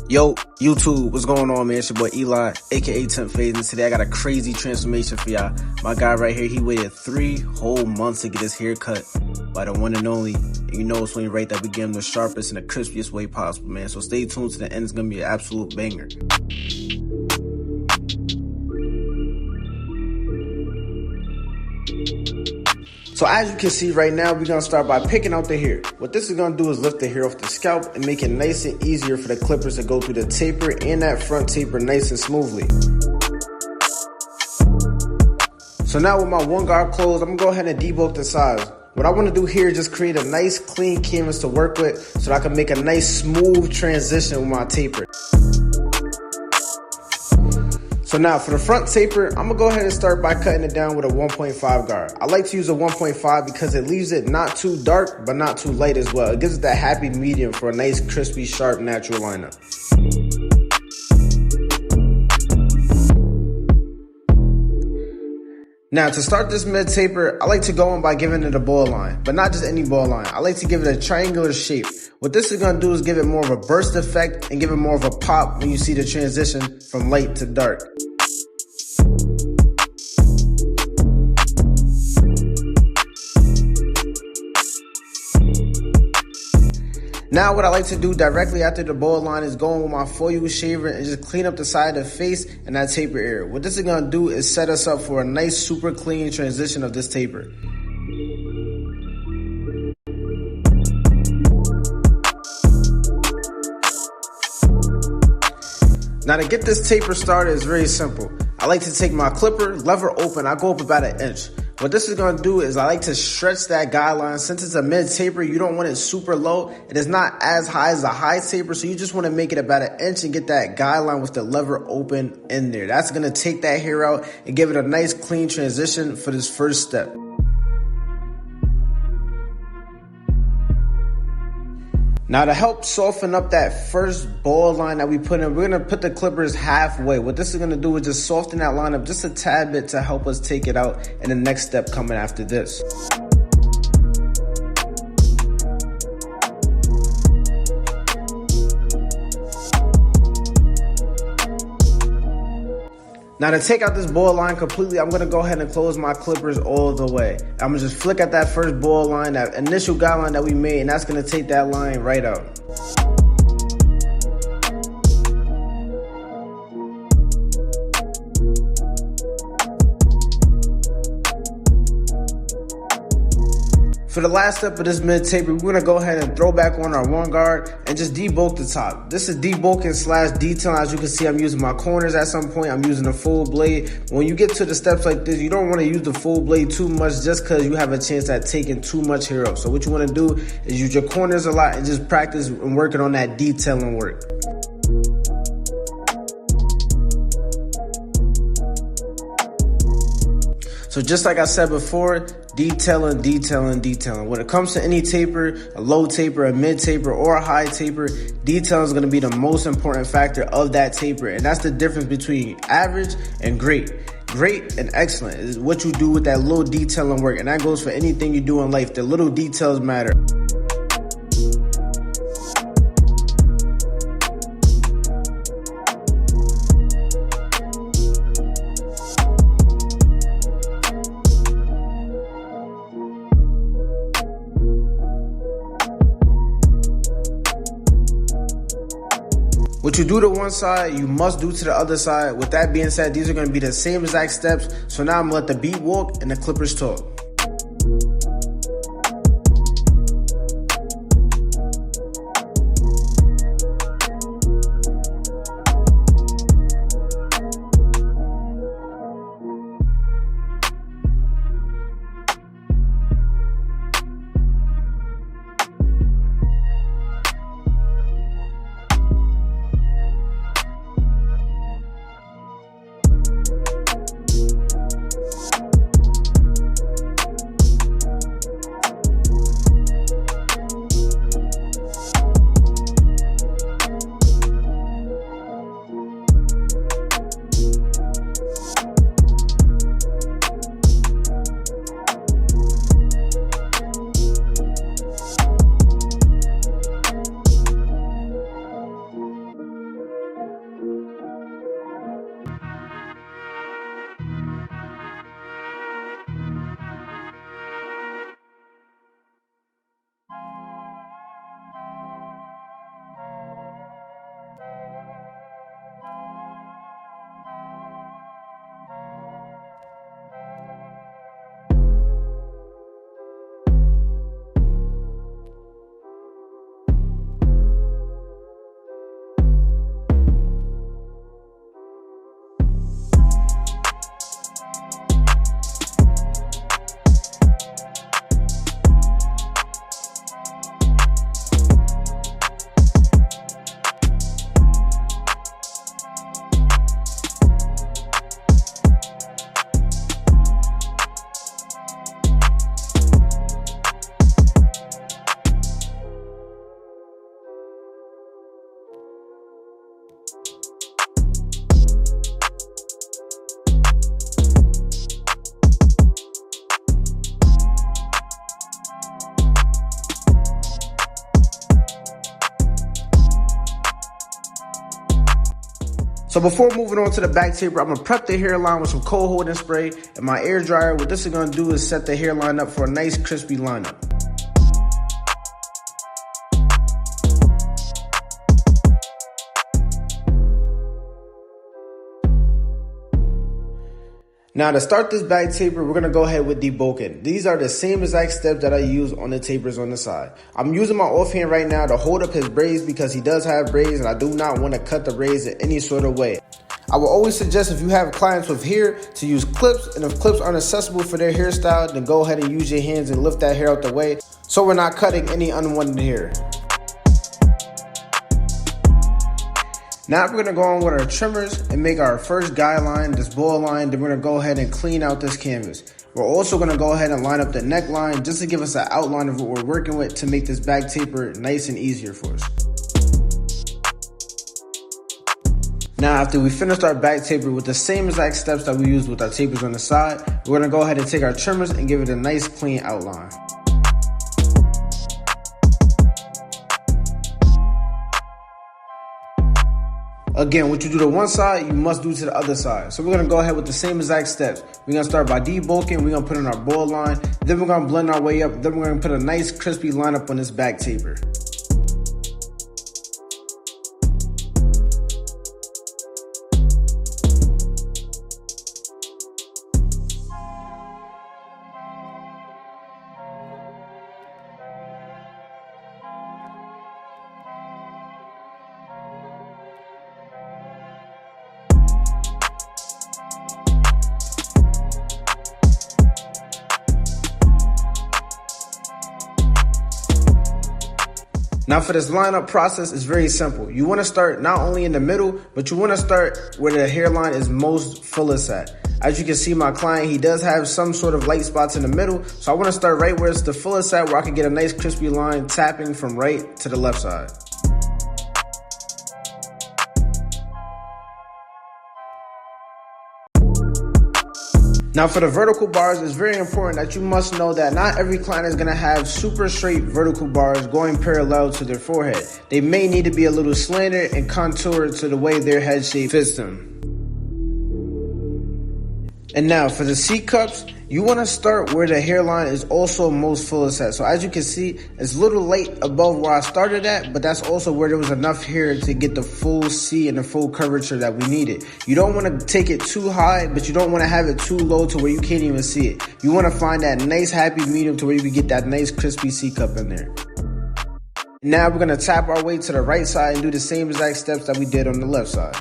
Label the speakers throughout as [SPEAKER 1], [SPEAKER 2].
[SPEAKER 1] Yo, YouTube, what's going on, man? It's your boy Eli, aka Temp Phase, and today I got a crazy transformation for y'all. My guy right here, he waited 3 whole months to get his hair cut by the one and only. And you know it's only right that we give him the sharpest and the crispiest way possible, man. So stay tuned to the end, it's gonna be an absolute banger. So as you can see right now, we're gonna start by picking out the hair. What this is gonna do is lift the hair off the scalp and make it nice and easier for the clippers to go through the taper and that front taper nice and smoothly. So now with my one guard closed, I'm gonna go ahead and debulk the sides. What I wanna do here is just create a nice clean canvas to work with so that I can make a nice smooth transition with my taper. So now for the front taper, I'm gonna go ahead and start by cutting it down with a 1.5 guard. I like to use a 1.5 because it leaves it not too dark, but not too light as well. It gives it that happy medium for a nice, crispy, sharp, natural lineup. Now to start this mid taper, I like to go in by giving it a ball line, but not just any ball line. I like to give it a triangular shape. What this is gonna do is give it more of a burst effect and give it more of a pop when you see the transition from light to dark. Now what I like to do directly after the ball line is go in with my foil shaver and just clean up the side of the face and that taper area. What this is gonna do is set us up for a nice super clean transition of this taper. Now to get this taper started is very simple. I like to take my clipper, lever open, I go up about 1 inch. What this is gonna do is I like to stretch that guideline. Since it's a mid taper, you don't want it super low. It is not as high as a high taper, so you just wanna make it about 1 inch and get that guideline with the lever open in there. That's gonna take that hair out and give it a nice clean transition for this first step. Now to help soften up that first ball line that we put in, we're gonna put the clippers halfway. What this is gonna do is just soften that line up just a tad bit to help us take it out in the next step coming after this. Now to take out this ball line completely, I'm gonna go ahead and close my clippers all the way. I'm gonna just flick at that first ball line, that initial guideline that we made, and that's gonna take that line right out. For the last step of this mid taper, we're gonna go ahead and throw back on our one guard and just debulk the top. This is debulking / detailing. As you can see, I'm using my corners at some point. I'm using a full blade. When you get to the steps like this, you don't wanna use the full blade too much just cause you have a chance at taking too much hair off. So what you wanna do is use your corners a lot and just practice and working on that detailing work. So just like I said before, detailing. When it comes to any taper, a low taper, a mid taper, or a high taper, detailing is gonna be the most important factor of that taper. And that's the difference between average and great. Great and excellent is what you do with that little detailing work. And that goes for anything you do in life. The little details matter. What you do to one side, you must do to the other side. With that being said, these are gonna be the same exact steps. So now I'm gonna let the beat walk and the clippers talk. So before moving on to the back taper, I'm going to prep the hairline with some cold holding spray and my air dryer. What this is going to do is set the hairline up for a nice crispy lineup. Now to start this back taper, we're going to go ahead with debulking. These are the same exact steps that I use on the tapers on the side. I'm using my offhand right now to hold up his braids because he does have braids and I do not want to cut the braids in any sort of way. I will always suggest if you have clients with hair to use clips, and if clips aren't accessible for their hairstyle, then go ahead and use your hands and lift that hair out the way so we're not cutting any unwanted hair. Now we're going to go on with our trimmers and make our first guy line, this ball line. Then we're going to go ahead and clean out this canvas. We're also going to go ahead and line up the neckline just to give us an outline of what we're working with to make this back taper nice and easier for us. Now after we finished our back taper with the same exact steps that we used with our tapers on the side, we're going to go ahead and take our trimmers and give it a nice clean outline. Again, what you do to one side, you must do to the other side. So we're going to go ahead with the same exact steps. We're going to start by debulking. We're going to put in our ball line. Then we're going to blend our way up. Then we're going to put a nice crispy lineup on this back taper. Now for this lineup process, it's very simple. You want to start not only in the middle, but you want to start where the hairline is most fullest at. As you can see, my client, he does have some sort of light spots in the middle. So I want to start right where it's the fullest at, where I can get a nice crispy line tapping from right to the left side. Now for the vertical bars, it's very important that you must know that not every client is going to have super straight vertical bars going parallel to their forehead. They may need to be a little slanted and contoured to the way their head shape fits them. And now for the C cups, you want to start where the hairline is also most fullest at. So as you can see, it's a little late above where I started at, but that's also where there was enough hair to get the full C and the full curvature that we needed. You don't want to take it too high, but you don't want to have it too low to where you can't even see it. You want to find that nice happy medium to where you can get that nice crispy C cup in there. Now we're going to tap our way to the right side and do the same exact steps that we did on the left side.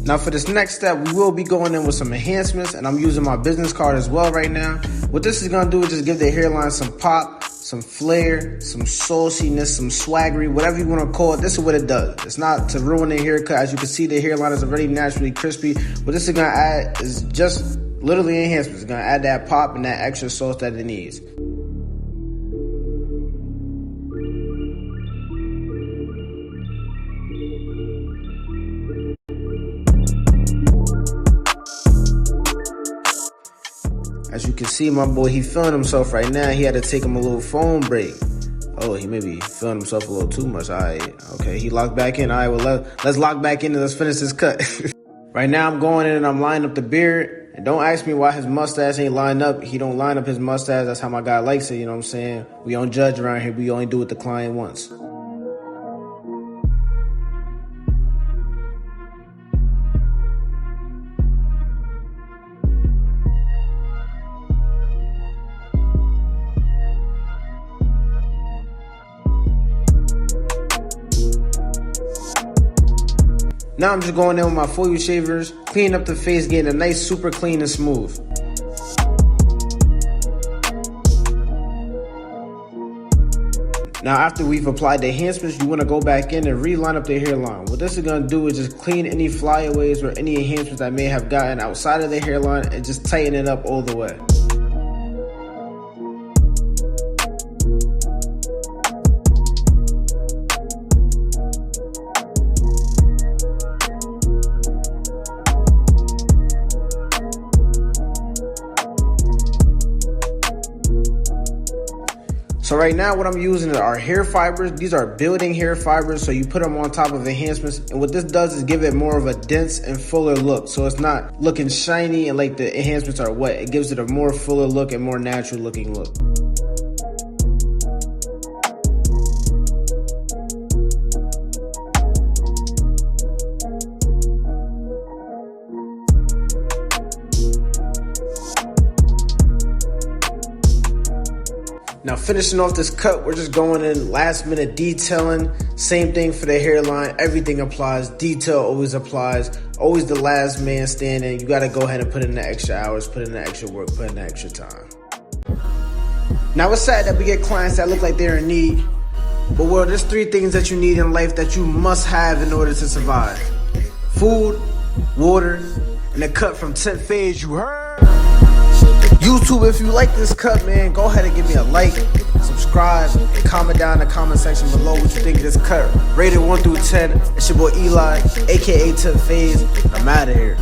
[SPEAKER 1] Now for this next step, we will be going in with some enhancements, and I'm using my business card as well right now. What this is going to do is just give the hairline some pop, some flair, some sauciness, some swaggery, whatever you want to call it. This is what it does. It's not to ruin the haircut. As you can see, the hairline is already naturally crispy. What this is going to add is just literally enhancements. It's going to add that pop and that extra sauce that it needs. As you can see, my boy, he feeling himself right now. He had to take him a little phone break. Oh, he may be feeling himself a little too much. All right, okay, he locked back in. All right, well, let's lock back in and let's finish this cut. Right now, I'm going in and I'm lining up the beard. And don't ask me why his mustache ain't lined up. He don't line up his mustache. That's how my guy likes it, you know what I'm saying? We don't judge around here. We only do what the client wants. Now I'm just going in with my foil shavers, cleaning up the face, getting a nice super clean and smooth. Now after we've applied the enhancements, you want to go back in and reline up the hairline. What this is going to do is just clean any flyaways or any enhancements that may have gotten outside of the hairline and just tighten it up all the way. So right now what I'm using are hair fibers. These are building hair fibers, so you put them on top of enhancements, and what this does is give it more of a dense and fuller look. So it's not looking shiny and like the enhancements are wet. It gives it a more fuller look and more natural looking look. Now finishing off this cut, we're just going in last minute detailing. Same thing for the hairline, everything applies, detail always applies, always the last man standing. You gotta go ahead and put in the extra hours, put in the extra work, put in the extra time. Now it's sad that we get clients that look like they're in need, but well, there's 3 things that you need in life that you must have in order to survive. Food, water, and a cut from 10th phase, you heard? YouTube, if you like this cut, man, go ahead and give me a like, subscribe, and comment down in the comment section below what you think of this cut. Rated 1 through 10. It's your boy Eli, aka 10th phase. I'm out of here.